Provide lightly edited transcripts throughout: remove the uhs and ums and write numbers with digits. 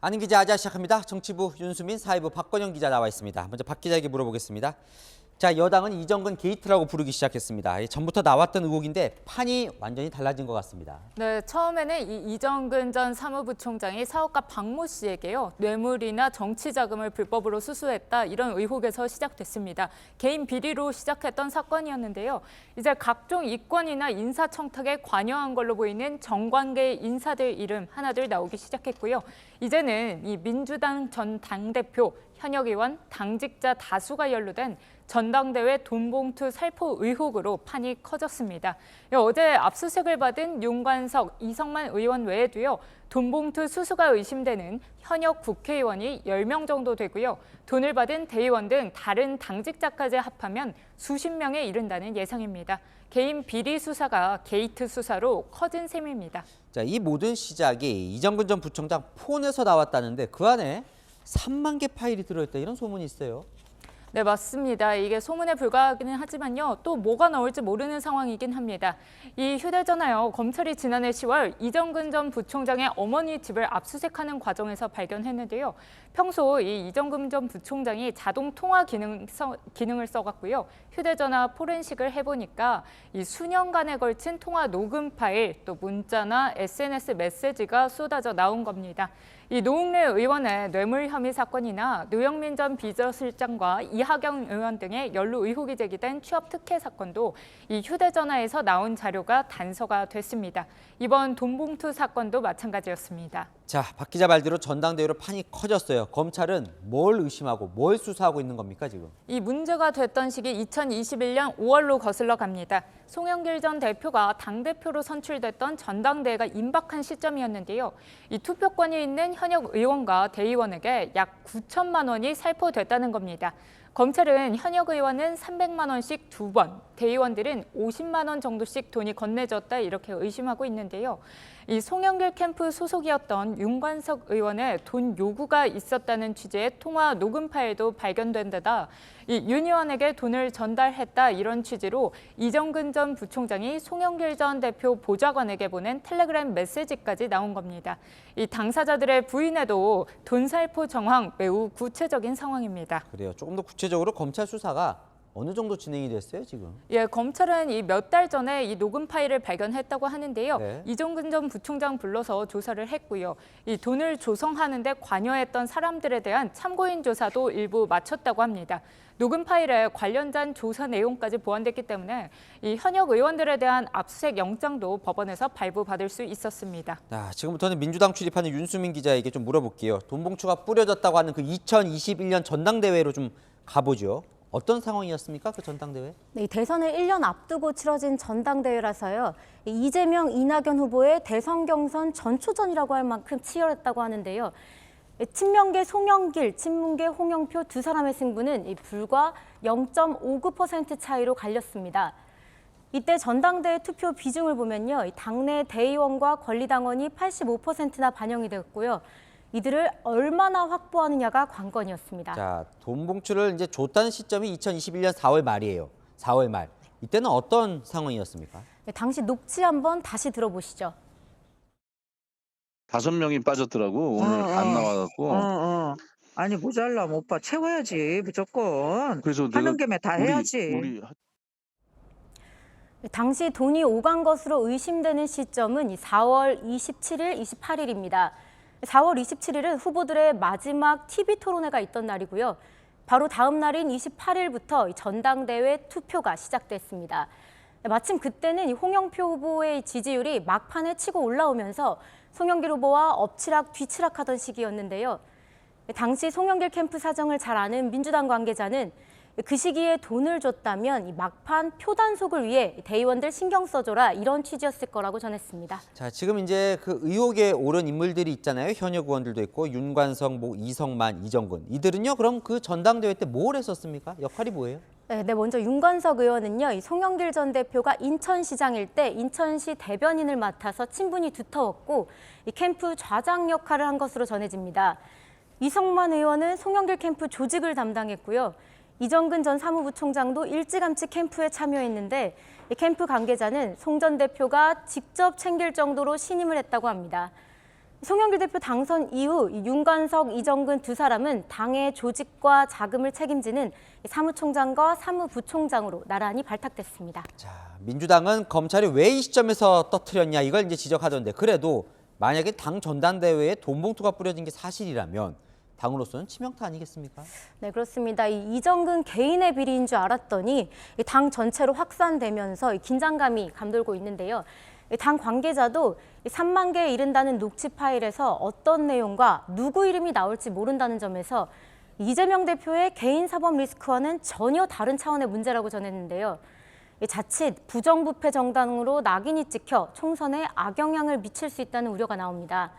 아는 기자 아자 시작합니다. 정치부 윤수민, 사회부 박건영 기자 나와 있습니다. 먼저 박 기자에게 물어보겠습니다. 자, 여당은 이정근 게이트라고 부르기 시작했습니다. 전부터 나왔던 의혹인데 판이 완전히 달라진 것 같습니다. 네, 처음에는 이정근 전 사무부총장이 사업가 박모 씨에게요, 뇌물이나 정치 자금을 불법으로 수수했다, 이런 의혹에서 시작됐습니다. 개인 비리로 시작했던 사건이었는데요. 이제 각종 이권이나 인사청탁에 관여한 걸로 보이는 정관계 인사들 이름 하나둘 나오기 시작했고요. 이제는 이 민주당 전 당대표, 현역 의원, 당직자 다수가 연루된 전당대회 돈봉투 살포 의혹으로 판이 커졌습니다. 어제 압수수색을 받은 윤관석, 이성만 의원 외에도요, 돈봉투 수수가 의심되는 현역 국회의원이 10명 정도 되고요. 돈을 받은 대의원 등 다른 당직자까지 합하면 수십 명에 이른다는 예상입니다. 개인 비리 수사가 게이트 수사로 커진 셈입니다. 자, 이 모든 시작이 이정근 전 부총장 폰에서 나왔다는데 그 안에 3만 개 파일이 들어있다, 이런 소문이 있어요. 네, 맞습니다. 이게 소문에 불과하기는 하지만요, 또 뭐가 나올지 모르는 상황이긴 합니다. 이 휴대전화요, 검찰이 지난해 10월 이정근 전 부총장의 어머니 집을 압수수색하는 과정에서 발견했는데요. 평소 이 이정근 전 부총장이 자동 통화 기능을 써갖고요, 휴대전화 포렌식을 해보니까 이 수년간에 걸친 통화 녹음 파일, 또 문자나 SNS 메시지가 쏟아져 나온 겁니다. 이 노웅래 의원의 뇌물 혐의 사건이나 노영민 전 비서실장과 이하경 의원 등의 연루 의혹이 제기된 취업 특혜 사건도 이 휴대전화에서 나온 자료가 단서가 됐습니다. 이번 돈봉투 사건도 마찬가지였습니다. 자, 박 기자 말대로 전당대회로 판이 커졌어요. 검찰은 뭘 의심하고 뭘 수사하고 있는 겁니까, 지금? 이 문제가 됐던 시기 2021년 5월로 거슬러 갑니다. 송영길 전 대표가 당대표로 선출됐던 전당대회가 임박한 시점이었는데요. 이 투표권이 있는 현역 의원과 대의원에게 약 9천만 원이 살포됐다는 겁니다. 검찰은 현역 의원은 300만 원씩 2번, 대의원들은 50만 원 정도씩 돈이 건네졌다, 이렇게 의심하고 있는데요. 이 송영길 캠프 소속이었던 윤관석 의원의 돈 요구가 있었다는 취지의 통화 녹음 파일도 발견된 데다 이 윤 의원에게 돈을 전달했다, 이런 취지로 이정근 전 부총장이 송영길 전 대표 보좌관에게 보낸 텔레그램 메시지까지 나온 겁니다. 이 당사자들의 부인에도 돈 살포 정황 매우 구체적인 상황입니다. 그래요. 조금 더 구체적으로 검찰 수사가 어느 정도 진행이 됐어요, 지금? 예, 검찰은 이 몇 달 전에 이 녹음 파일을 발견했다고 하는데요. 네. 이정근 전 부총장 불러서 조사를 했고요. 이 돈을 조성하는 데 관여했던 사람들에 대한 참고인 조사도 일부 마쳤다고 합니다. 녹음 파일에 관련된 조사 내용까지 보완됐기 때문에 이 현역 의원들에 대한 압수수색 영장도 법원에서 발부받을 수 있었습니다. 자, 지금부터는 민주당 출입하는 윤수민 기자에게 좀 물어볼게요. 돈봉투가 뿌려졌다고 하는 그 2021년 전당대회로 좀 가보죠. 어떤 상황이었습니까, 그 전당대회? 네, 대선을 1년 앞두고 치러진 전당대회라서요. 이재명, 이낙연 후보의 대선 경선 전초전이라고 할 만큼 치열했다고 하는데요. 친명계 송영길, 친문계 홍영표 두 사람의 승부는 불과 0.59% 차이로 갈렸습니다. 이때 전당대회 투표 비중을 보면요, 당내 대의원과 권리당원이 85%나 반영이 되었고요. 이들을 얼마나 확보하느냐가 관건이었습니다. 자, 돈봉투를 이제 줬다는 시점이 2021년 4월 말이에요. 4월 말. 이때는 어떤 상황이었습니까? 네, 당시 녹취 한번 다시 들어보시죠. 5명이 빠졌더라고. 오늘 안 나와갖고. 아니 모자라면 오빠 채워야지 무조건. 그래서 하는 김에 다 해야지. 우리 당시 돈이 오간 것으로 의심되는 시점은 4월 27일, 28일입니다. 4월 27일은 후보들의 마지막 TV 토론회가 있던 날이고요. 바로 다음 날인 28일부터 전당대회 투표가 시작됐습니다. 마침 그때는 홍영표 후보의 지지율이 막판에 치고 올라오면서 송영길 후보와 엎치락 뒤치락 하던 시기였는데요. 당시 송영길 캠프 사정을 잘 아는 민주당 관계자는 그 시기에 돈을 줬다면 이 막판 표 단속을 위해 대의원들 신경 써줘라, 이런 취지였을 거라고 전했습니다. 자, 지금 이제 그 의혹에 오른 인물들이 있잖아요. 현역 의원들도 있고 윤관석, 이성만, 이정근. 이들은요, 그럼 그 전당대회 때 뭘 했었습니까? 역할이 뭐예요? 네, 먼저 윤관석 의원은요, 이 송영길 전 대표가 인천시장일 때 인천시 대변인을 맡아서 친분이 두터웠고 이 캠프 좌장 역할을 한 것으로 전해집니다. 이성만 의원은 송영길 캠프 조직을 담당했고요. 이정근 전 사무부총장도 일찌감치 캠프에 참여했는데 이 캠프 관계자는 송 전 대표가 직접 챙길 정도로 신임을 했다고 합니다. 송영길 대표 당선 이후 이 윤관석, 이정근 두 사람은 당의 조직과 자금을 책임지는 사무총장과 사무부총장으로 나란히 발탁됐습니다. 자, 민주당은 검찰이 왜 이 시점에서 떠트렸냐 이걸 이제 지적하던데 그래도 만약에 당 전당대회에 돈 봉투가 뿌려진 게 사실이라면 당으로서는 치명타 아니겠습니까? 네, 그렇습니다. 이 이정근 개인의 비리인 줄 알았더니 이 당 전체로 확산되면서 이 긴장감이 감돌고 있는데요. 이 당 관계자도 3만 개에 이른다는 녹취 파일에서 어떤 내용과 누구 이름이 나올지 모른다는 점에서 이재명 대표의 개인 사법 리스크와는 전혀 다른 차원의 문제라고 전했는데요. 자칫 부정부패 정당으로 낙인이 찍혀 총선에 악영향을 미칠 수 있다는 우려가 나옵니다.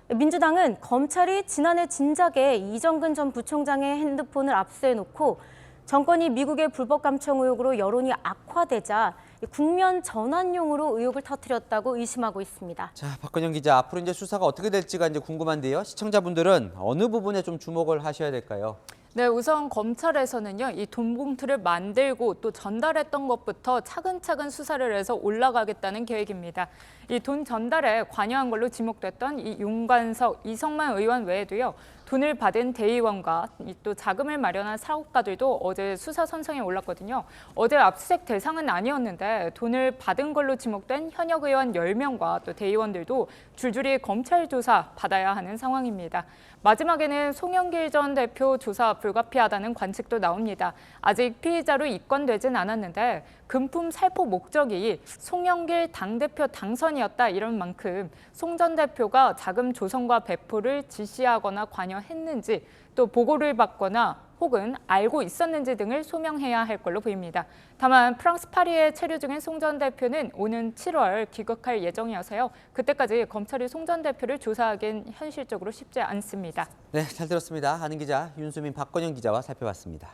민주당은 검찰이 지난해 진작에 이정근 전 부총장의 핸드폰을 압수해놓고 정권이 미국의 불법 감청 의혹으로 여론이 악화되자 국면 전환용으로 의혹을 터뜨렸다고 의심하고 있습니다. 자, 박건영 기자, 앞으로 이제 수사가 어떻게 될지가 이제 궁금한데요. 시청자분들은 어느 부분에 좀 주목을 하셔야 될까요? 네, 우선 검찰에서는요, 이 돈 봉투를 만들고 또 전달했던 것부터 차근차근 수사를 해서 올라가겠다는 계획입니다. 이 돈 전달에 관여한 걸로 지목됐던 이 윤관석, 이성만 의원 외에도요, 돈을 받은 대의원과 또 자금을 마련한 사업가들도 어제 수사 선상에 올랐거든요. 어제 압수수색 대상은 아니었는데 돈을 받은 걸로 지목된 현역 의원 10명과 또 대의원들도 줄줄이 검찰 조사 받아야 하는 상황입니다. 마지막에는 송영길 전 대표 조사 불가피하다는 관측도 나옵니다. 아직 피의자로 입건되진 않았는데 금품 살포 목적이 송영길 당대표 당선이었다 이런 만큼 송 전 대표가 자금 조성과 배포를 지시하거나 관여했는지 또 보고를 받거나 혹은 알고 있었는지 등을 소명해야 할 걸로 보입니다. 다만 프랑스 파리에 체류 중인 송 전 대표는 오는 7월 귀국할 예정이어서요. 그때까지 검찰이 송 전 대표를 조사하기는 현실적으로 쉽지 않습니다. 네, 잘 들었습니다. 아는 기자 윤수민, 박건영 기자와 살펴봤습니다.